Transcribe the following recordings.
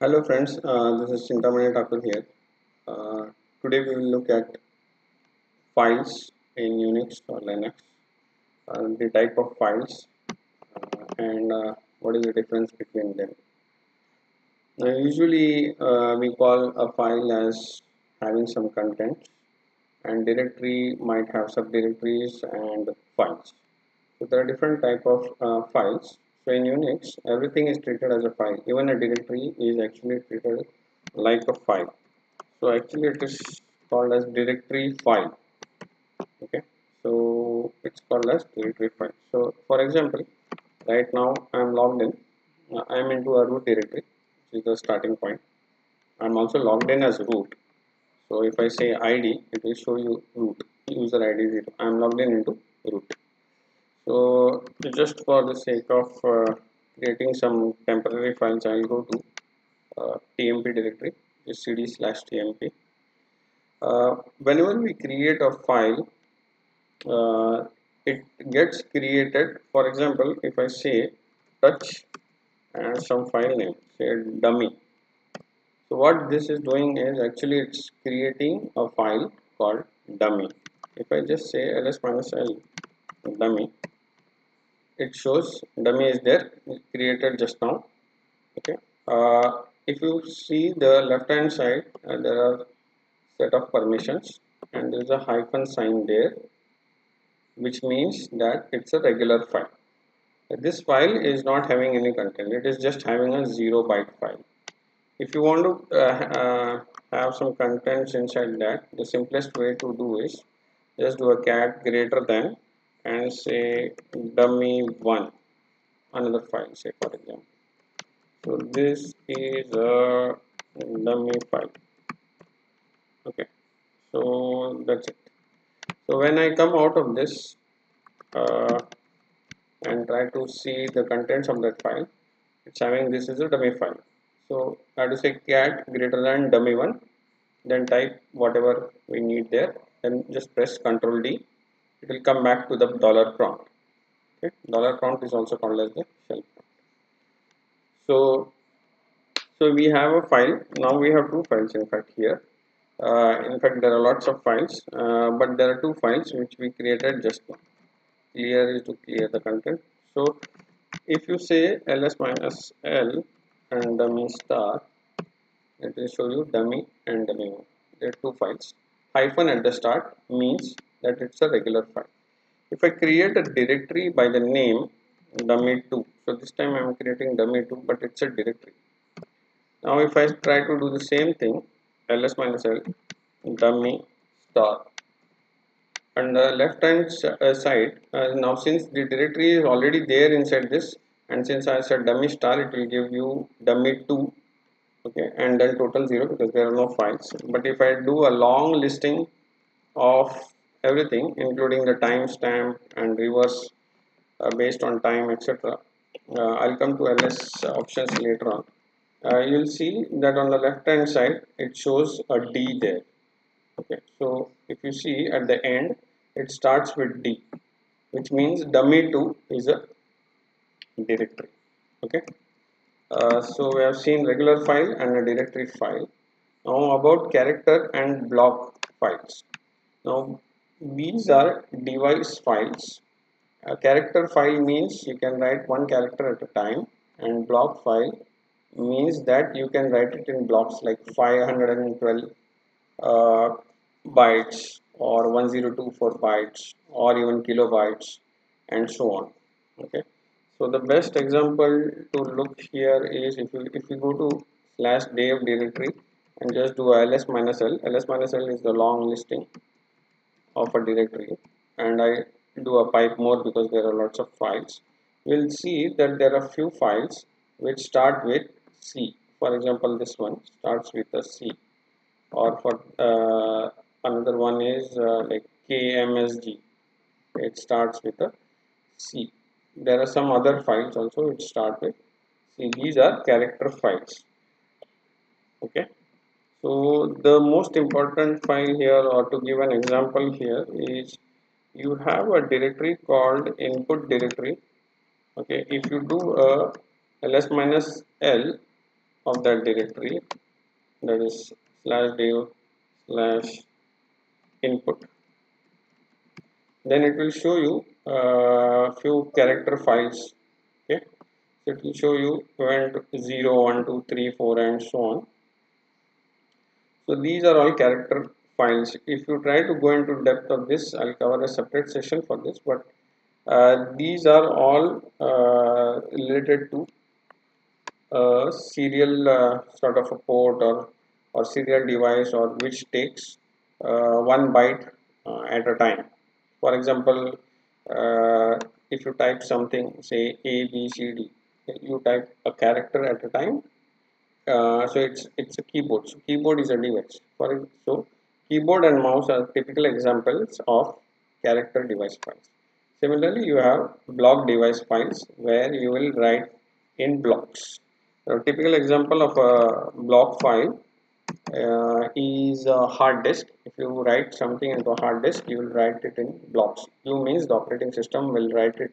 Hello friends, this is Chintamani Thakur here. Today we will look at files in Unix or Linux, the type of files and what is the difference between them. Usually we call a file as having some content, and directory might have subdirectories and files. So there are different type of files. So in Unix everything is treated as a file. Even a directory is actually treated like a file. So actually it is called as directory file. Okay, so it's called as directory file. So for example, right now I am logged in. I am into a root directory, which is the starting point. I am also logged in as root. So if I say id, it will show you root, user id 0. I am logged in into root. So just for the sake of creating some temporary files, I will go to tmp directory, is cd/tmp. Whenever we create a file, uh, it gets created. For example, if I say touch and some file name, say dummy. So what this is doing is actually it's creating a file called dummy. If I just say ls-l dummy, it shows dummy is there, created just now. Okay. If you see the left hand side, there are set of permissions and there is a hyphen sign there, which means that it's a regular file. This file is not having any content, it is just having a 0 byte file. If you want to have some contents inside that, the simplest way to do is just do a cat greater than and say dummy1, another file, say for example. So this is a dummy file. Okay, so that's it. So when I come out of this, uh, and try to see the contents of that file, it's having this is a dummy file. So I have to say cat greater than dummy1, then type whatever we need there, then just press Ctrl D. It will come back to the dollar prompt. Okay, dollar prompt is also called as the shell prompt. So we have a file. Now we have two files in fact here. In fact, there are lots of files, but there are two files which we created just now. Clear is to clear the content. So if you say ls-l and dummy star, it will show you dummy and dummy1. There are two files. Hyphen at the start means that it's a regular file. If I create a directory by the name dummy2, so this time I am creating dummy2, but it's a directory. Now if I try to do the same thing, ls-l dummy star, and the left hand side, now since the directory is already there inside this, and since I said dummy star, it will give you dummy2. Okay, and then total 0 because there are no files. But if I do a long listing of everything including the timestamp and reverse based on time, etc., I'll come to ls options later on. You'll see that on the left hand side it shows a d there. Okay, so if you see at the end, it starts with D, which means dummy2 is a directory. Okay, so we have seen regular file and a directory file. Now about character and block files. Now these are device files. A character file means you can write one character at a time, and block file means that you can write it in blocks like 512 uh, bytes or 1024 bytes or even kilobytes and so on. Okay, so the best example to look here is if you go to /dev directory and just do ls-l is the long listing of a directory, and I do a pipe more because there are lots of files. We'll see that there are few files which start with C. For example, this one starts with a C, or for another one is like KMSG, it starts with a C. There are some other files also which start with C. These are character files. Okay, so the most important file here, or to give an example here, is you have a directory called input directory. Okay, if you do a ls-l of that directory, that is /dev /input. Then it will show you few character files. Okay, so it will show you event 0, 1, 2, 3, 4 and so on. So these are all character files. If you try to go into depth of this, I'll cover a separate session for this, but these are all related to serial sort of a port or serial device, or which takes 1 byte at a time. For example, if you type something, say A B C D, you type a character at a time. So it's a keyboard. So keyboard is a device. So keyboard and mouse are typical examples of character device files. Similarly, you have block device files where you will write in blocks. A typical example of a block file is a hard disk. If you write something into a hard disk, you will write it in blocks. You means the operating system will write it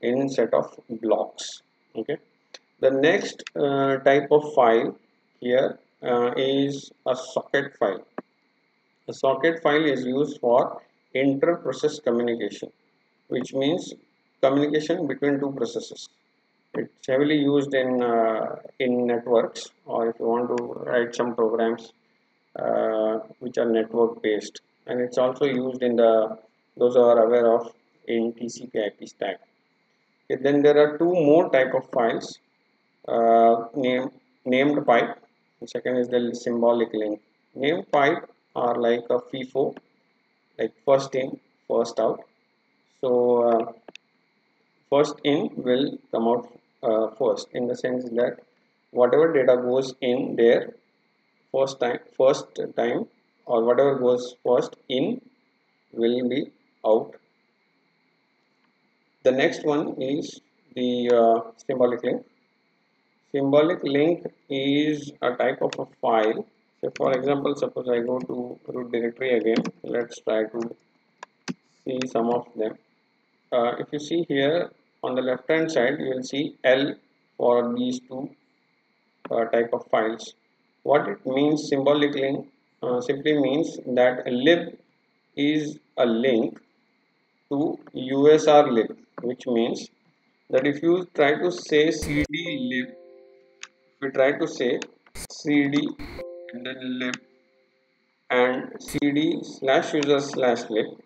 in set of blocks. Okay. The next type of file here is a socket file. A socket file is used for inter-process communication, which means communication between two processes. It's heavily used in networks, or if you want to write some programs which are network based, and it's also used in those who are aware of in TCP/IP stack. Okay, then there are two more type of files, named pipe. The second is the symbolic link. Named pipe are like a FIFO, like first in, first out. So first in will come out first, in the sense that whatever data goes in there first time, or whatever goes first in will be out. The next one is the symbolic link. Symbolic link is a type of a file. So for example, suppose I go to root directory again. Let's try to see some of them. If you see here on the left hand side, you will see L for these two type of files. What it means, symbolic link, simply means that a lib is a link to USR lib, which means that if you try to say cd lib, if you try to say cd and then lib and cd/user/lib,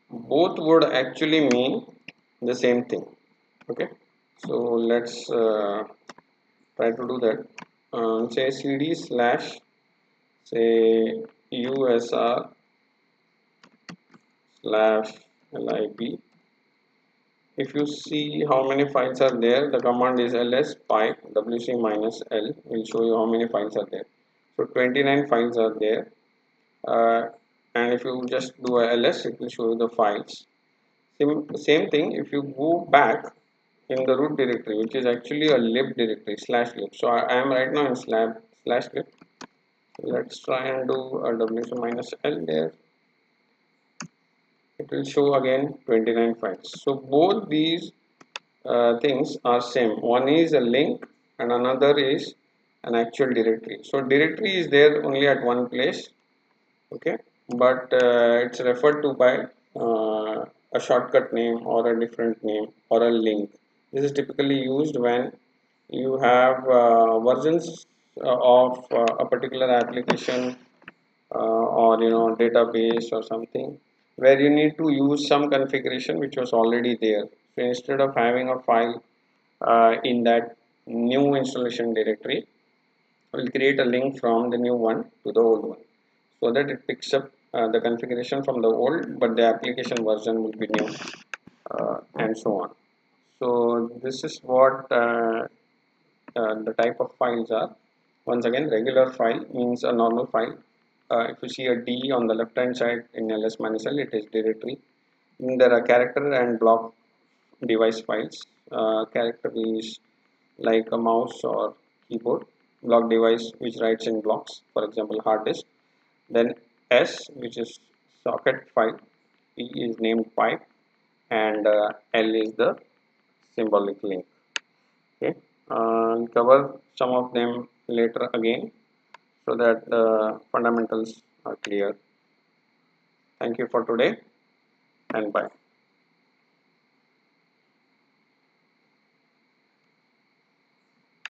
both would actually mean the same thing. Okay, so let's try to do that. Say cd slash, say usr slash lib. If you see how many files are there, the command is ls pipe wc -l will show you how many files are there. So 29 files are there, and if you just do a ls, it will show you the files. Same thing if you go back in the root directory, which is actually a lib directory /lib. So I am right now in /lib. Let's try and do a wc -l there. It will show again 29 files. So both these things are same. One is a link and another is an actual directory. So directory is there only at one place. Okay, but it's referred to by a shortcut name or a different name or a link. This is typically used when you have versions of a particular application, or database or something, where you need to use some configuration which was already there. So instead of having a file in that new installation directory, we'll create a link from the new one to the old one, so that it picks up the configuration from the old, but the application version will be new, and so on. So this is what the type of files are. Once again, regular file means a normal file. If you see a D on the left hand side in ls-l, it is directory. And there are character and block device files. Character is like a mouse or keyboard. Block device which writes in blocks, for example hard disk. Then S, which is socket file. P is named pipe, and L is the symbolic link. Okay, cover some of them later again so that the fundamentals are clear. Thank you for today and bye.